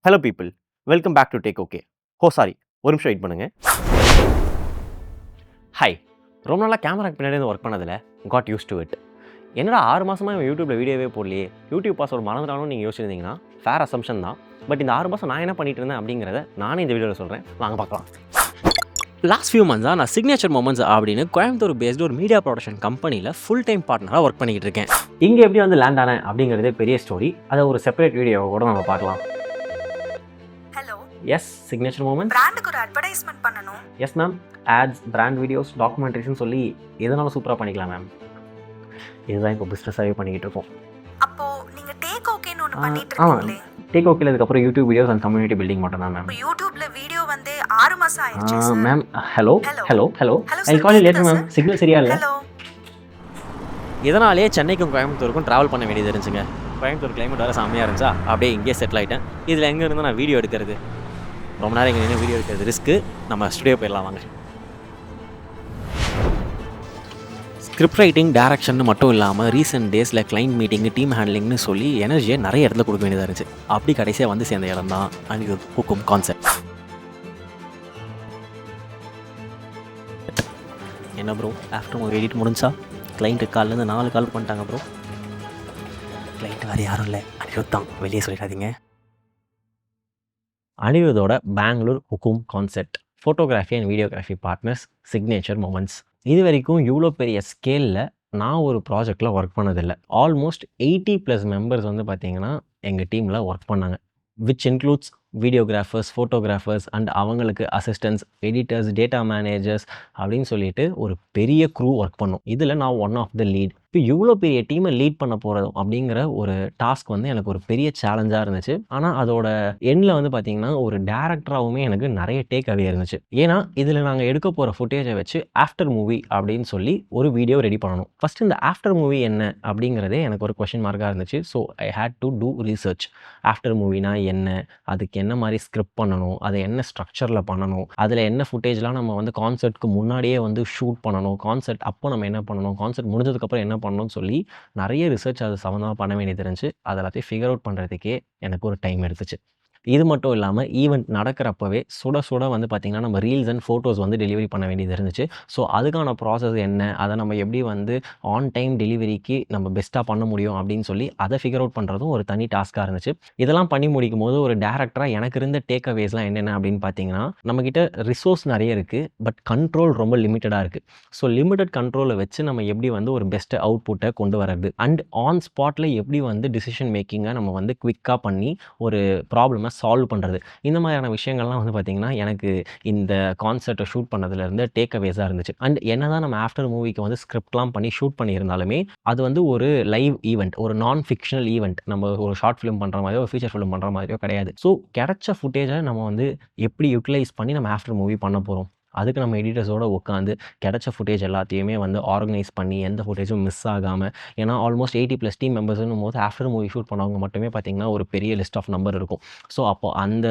Hello people, welcome back to take okay. Sorry, ஒரு நிமிஷம் wait பண்ணுங்கள். ஹாய், ரொம்ப நாளாக கேமராக்கு பின்னாடி ஒர்க் பண்ணதில் காட் யூஸ் டு இட். என்னடா 6 மாதமாக யூடியூப்பில் வீடியோவே போடலையே, யூடியூப் பாஸ்வேர்டு மறந்துட்டாலும் நீங்கள் யோசிச்சிருந்தீங்கன்னா ஃபேர் அசம்ஷன் தான். பட் இந்த 6 மாதம் நான் என்ன பண்ணிட்டு இருந்தேன் அப்படிங்கிறத நானே இந்த வீடியோவில் சொல்கிறேன், வாங்க பார்க்கலாம். லாஸ்ட் ஃபியூ மந்த்ஸாக நான் சிக்னேச்சர் மொமெண்ட்ஸ் அப்படின்னு கோயம்புத்தூர் பேஸ்டு ஒரு மீடியா ப்ரொடக்ஷன் கம்பெனியில் ஃபுல் டைம் பார்ட்னராக ஒர்க் பண்ணிக்கிட்டு இருக்கேன். இங்கே எப்படி வந்து லேண்ட் ஆனேன் அப்படிங்கிறதே பெரிய ஸ்டோரி, அதை ஒரு செப்பரேட் வீடியோவை கூட நம்ம பார்க்கலாம். எஸ், சிக்னேச்சர் மூமெண்ட் பிராண்டுக்கு ஒரு அட்வர்டைஸ்மென்ட் பண்ணனும். Yes ma'am, ads, brand videos, டாக்குமெண்ட்ரிஸ்னு சொல்லி எதனாலும் சூப்பராக பண்ணிக்கலாம் மேம். இதுதான் இப்போ பிஸ்னஸாகவே பண்ணிக்கிட்டு இருக்கோம். அப்போ நீங்க டேக் ஓகேன்னு ஒன்று பண்ணிட்டு இருக்கீங்களே? டேக் ஓகேல அதுக்கப்புறம் YouTube videos and community building மட்டும் தான் மேம். யூடியூப்ல வீடியோ வந்து 6 மாசம் ஆயிடுச்சு sir. Ma'am hello I call you later ma'am. Signal சரியா இல்லை. இதனாலே சென்னைக்கும் கோயம்புத்தூருக்கும் ட்ராவல் பண்ண வேண்டியது இருந்துச்சுங்க. கோயம்புத்தூர் கிளைமேட் வேறு செம்மையாக இருந்துச்சா, அப்படியே இங்கேயே செட்டில் ஆகிட்டேன். இதில் எங்கே இருந்தால் நான் வீடியோ எடுக்கிறது, ரொம்ப நேரம் இங்கே நின்று வீடியோ எடுக்கிறது ரிஸ்க்கு. நம்ம ஸ்டுடியோ போயிடலாம் வாங்க. ஸ்கிரிப்ட் ரைட்டிங், டேரக்ஷன் மட்டும் இல்லாமல் ரீசெண்ட் டேஸில் கிளைண்ட் மீட்டிங்கு, டீம் ஹேண்ட்லிங்னு சொல்லி எனர்ஜியை நிறைய இடத்துல கொடுக்க வேண்டியதாக இருந்துச்சு. அப்படி கடைசியாக வந்து சேர்ந்த இடம் தான் அனிருத் ஹுக்கும் கான்செப்ட். என்ன ப்ரோ, ஆஃப்டர் ஒரு எடிட் முடிஞ்சா கிளைண்ட்டு கால்லேருந்து 4 கால் பண்ணிட்டாங்க ப்ரோ. கிளைண்ட் வேறு யாரும் இல்லை, அனிருத் தான், வெளியே சொல்லிடாதீங்க. அனிருத்தோட பெங்களூர் ஹுக்கும் concept, photography and videography partners, signature moments. இது வரைக்கும் இவ்வளோ பெரிய ஸ்கேலில் நான் ஒரு ப்ராஜெக்டில் ஒர்க் பண்ணதில்லை. ஆல்மோஸ்ட் 80+ மெம்பர்ஸ் வந்து பார்த்திங்கன்னா எங்கள் டீமில் ஒர்க் பண்ணாங்க. Which includes videographers, photographers and அவங்களுக்கு அசிஸ்டன்ஸ், எடிட்டர்ஸ், டேட்டா மேனேஜர்ஸ் அப்படின்னு சொல்லிட்டு ஒரு பெரிய க்ரூ ஒர்க் பண்ணோம். இதில் நான் ஒன் ஆஃப் த லீட். இப்போ இவ்வளோ பெரிய டீமை லீட் பண்ண போகிறோம் அப்படிங்கிற ஒரு டாஸ்க் வந்து எனக்கு ஒரு பெரிய சேலஞ்சாக இருந்துச்சு. ஆனால் அதோட எண்டில் வந்து பார்த்திங்கன்னா ஒரு டேரக்டராகவுமே எனக்கு நிறைய டேக் அவே இருந்துச்சு. ஏன்னா இதில் நாங்கள் எடுக்க போகிற ஃபுட்டேஜை வச்சு ஆஃப்டர் மூவி அப்படின்னு சொல்லி ஒரு வீடியோ ரெடி பண்ணணும். ஃபஸ்ட் இந்த ஆஃப்டர் மூவி என்ன அப்படிங்கிறதே எனக்கு ஒரு கொஷின் மார்க்காக இருந்துச்சு. So I had to do research. After மூவினா என்ன, அதுக்கு என்ன மாதிரி ஸ்கிரிப்ட் பண்ணணும், அதை என்ன ஸ்ட்ரக்சரில் பண்ணணும், அதில் என்ன ஃபுட்டேஜ்லாம் நம்ம வந்து கான்சர்ட்க்கு முன்னாடியே வந்து ஷூட் பண்ணணும், கான்சர்ட் அப்போ நம்ம என்ன பண்ணணும், கான்சர்ட் முடிஞ்சதுக்கப்புறம் என்ன பண்ணணும்னு சொல்லி நிறைய ரிசர்ச் அது சம்மந்தமாக பண்ண வேண்டியது இருந்துச்சு. அதை எல்லாத்தையும் ஃபிகர் அவுட் பண்ணுறதுக்கே எனக்கு ஒரு டைம் எடுத்துச்சு. இது மட்டும் இல்லாமல் ஈவெண்ட் நடக்கிறப்பவே சுட சுட வந்து பார்த்திங்கன்னா நம்ம ரீல்ஸ் அண்ட் ஃபோட்டோஸ் வந்து டெலிவரி பண்ண வேண்டியது இருந்துச்சு. ஸோ அதுக்கான ப்ராசஸ் என்ன, அதை நம்ம எப்படி வந்து ஆன் டைம் டெலிவரிக்கு நம்ம பெஸ்ட்டாக பண்ண முடியும் அப்படின்னு சொல்லி அதை ஃபிகர் அவுட் பண்ணுறதும் ஒரு தனி டாஸ்க்காக இருந்துச்சு. இதெல்லாம் பண்ணி முடிக்கும் போது ஒரு டேரக்டராக எனக்கு இருந்த டேக் அவேஸ்லாம் என்னென்ன அப்படின்னு பார்த்தீங்கன்னா, நம்மக்கிட்ட ரிசோர்ஸ் நிறைய இருக்குது, பட் கண்ட்ரோல் ரொம்ப லிமிட்டடாக இருக்குது. ஸோ லிமிட்டட் கண்ட்ரோலை வச்சு நம்ம எப்படி வந்து ஒரு பெஸ்ட்டு அவுட்புட்டை கொண்டு வரது அண்ட் ஆன் ஸ்பாட்டில் எப்படி வந்து டிசிஷன் மேக்கிங்கை நம்ம வந்து குவிக்காக பண்ணி ஒரு ப்ராப்ளமை சால்வ் பண்ணுறது, இந்த மாதிரியான விஷயங்கள்லாம் வந்து பார்த்திங்கன்னா எனக்கு இந்த கான்செப்டை ஷூட் பண்ணதுலேருந்து டேக் அவேஸாக இருந்துச்சு. அண்ட் என்ன தான் நம்ம ஆஃப்டர் மூவிக்கு வந்து ஸ்கிரிப்ட்லாம் பண்ணி ஷூட் பண்ணியிருந்தாலுமே அது வந்து ஒரு லைவ் ஈவெண்ட், ஒரு நான் ஃபிக்ஷனல் ஈவெண்ட். நம்ம ஒரு ஷார்ட் ஃபிலிம் பண்ணுற மாதிரியோ ஒரு ஃபீச்சர் ஃபிலிம் பண்ணுற மாதிரியோ கிடையாது. ஸோ கிடைச்ச ஃபுட்டேஜை நம்ம வந்து எப்படி யூட்டிலைஸ் பண்ணி நம்ம ஆஃப்டர் மூவி பண்ண போகிறோம், அதுக்கு நம்ம எடிட்டர்ஸோடு உட்காந்து கிடைச்ச ஃபுட்டேஜ் எல்லாத்தையுமே வந்து ஆர்கனைஸ் பண்ணி எந்த ஃபுட்டேஜும் மிஸ் ஆகாமல், ஏன்னா ஆல்மோஸ்ட் 80+ டீம் மெம்பர்ஸ்னும் போது ஆஃப்டர் மூவி ஷூட் பண்ணவங்க மட்டுமே பார்த்திங்கன்னா ஒரு பெரிய லிஸ்ட் ஆஃப் நம்பர் இருக்கும். ஸோ அப்போ அந்த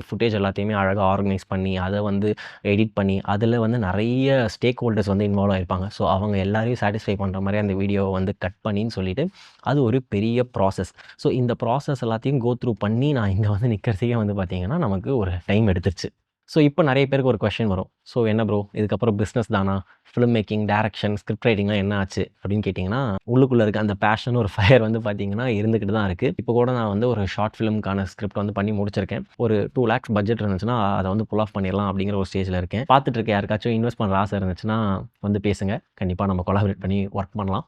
ஃபுட்டேஜ் எல்லாத்தையுமே அழகாக ஆர்கனைஸ் பண்ணி அதை வந்து எடிட் பண்ணி அதில் வந்து நிறைய ஸ்டேக் ஹோல்டர்ஸ் வந்து இன்வால்வ் ஆகிருப்பாங்க. ஸோ அவங்க எல்லாரையும் சாட்டிஸ்ஃபை பண்ணுற மாதிரி அந்த வீடியோவை வந்து கட் பண்ணின்னு சொல்லிட்டு அது ஒரு பெரிய ப்ராசஸ். ஸோ இந்த ப்ராசஸ் எல்லாத்தையும் கோ த்ரூ பண்ணி நான் இங்கே வந்து நிற்கிறதுக்கே வந்து பார்த்திங்கன்னா நமக்கு ஒரு டைம் எடுத்துருச்சு. ஸோ இப்போ நிறைய பேருக்கு ஒரு கொஷின் வரும், ஸோ என்ன ப்ரோ இதுக்கப்புறம் பிஸ்னஸ் தானா, ஃபிலிம் மேக்கிங், டேரக்ஷன், ஸ்கிரிப்ட் ரைட்டிங்லாம் என்ன ஆச்சு அப்படின்னு கேட்டிங்கன்னா, உள்ளுக்குள்ளே இருக்க அந்த பேஷன் ஒரு ஃபயர் வந்து பார்த்திங்கன்னா இருந்துக்கிட்டு தான் இருக்குது. இப்போ கூட நான் வந்து ஒரு ஷார்ட் ஃபிலிமுக்கான ஸ்கிரிப்ட் வந்து பண்ணி முடிச்சிருக்கேன். ஒரு 2 lakhs பட்ஜெட் இருந்துச்சுன்னா அதை வந்து புல் ஆஃப் பண்ணிடலாம் அப்படிங்கிற ஒரு ஸ்டேஜில் இருக்கேன். பார்த்துட்டு இருக்க யாருக்காச்சும் இன்வெஸ்ட் பண்ணுற ஆசை இருந்துச்சுன்னா வந்து பேசுங்க, கண்டிப்பாக நம்ம கொலாபரேட் பண்ணி ஒர்க் பண்ணலாம்.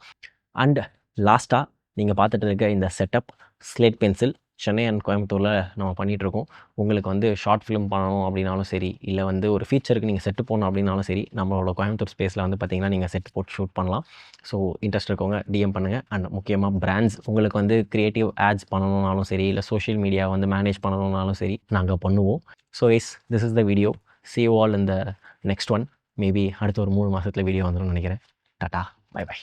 அண்ட் லாஸ்ட்டாக நீங்கள் பார்த்துட்டு இருக்க இந்த setup slate pencil Chennai and கோயம்புத்தூரில் நம்ம பண்ணிகிட்ருக்கோம். உங்களுக்கு வந்து ஷார்ட் ஃபிலிம் பண்ணணும் அப்படின்னாலும் சரி, இல்லை வந்து ஒரு ஃபீச்சருக்கு நீங்கள் செட்டு போடணும் அப்படின்னாலும் சரி, நம்மளோட கோயம்புத்தூர் ஸ்பேஸில் வந்து பார்த்திங்கன்னா நீங்கள் செட் போட்டு ஷூட் பண்ணலாம். ஸோ இன்ட்ரெஸ்ட் இருக்கவங்க டிஎம் பண்ணுங்கள். அண்ட் முக்கியமாக பிராண்ட்ஸ் உங்களுக்கு வந்து க்ரியேட்டிவ் ஆட்ஸ் பண்ணணுன்னாலும் சரி, இல்லை சோஷியல் மீடியா வந்து மேனேஜ் பண்ணணுன்னாலும் சரி, நாங்கள் பண்ணுவோம். So this is the video. see you all in the next one. Maybe அடுத்த ஒரு 3 மாதத்தில் வீடியோ வந்துடும் நினைக்கிறேன். Tata, bye by.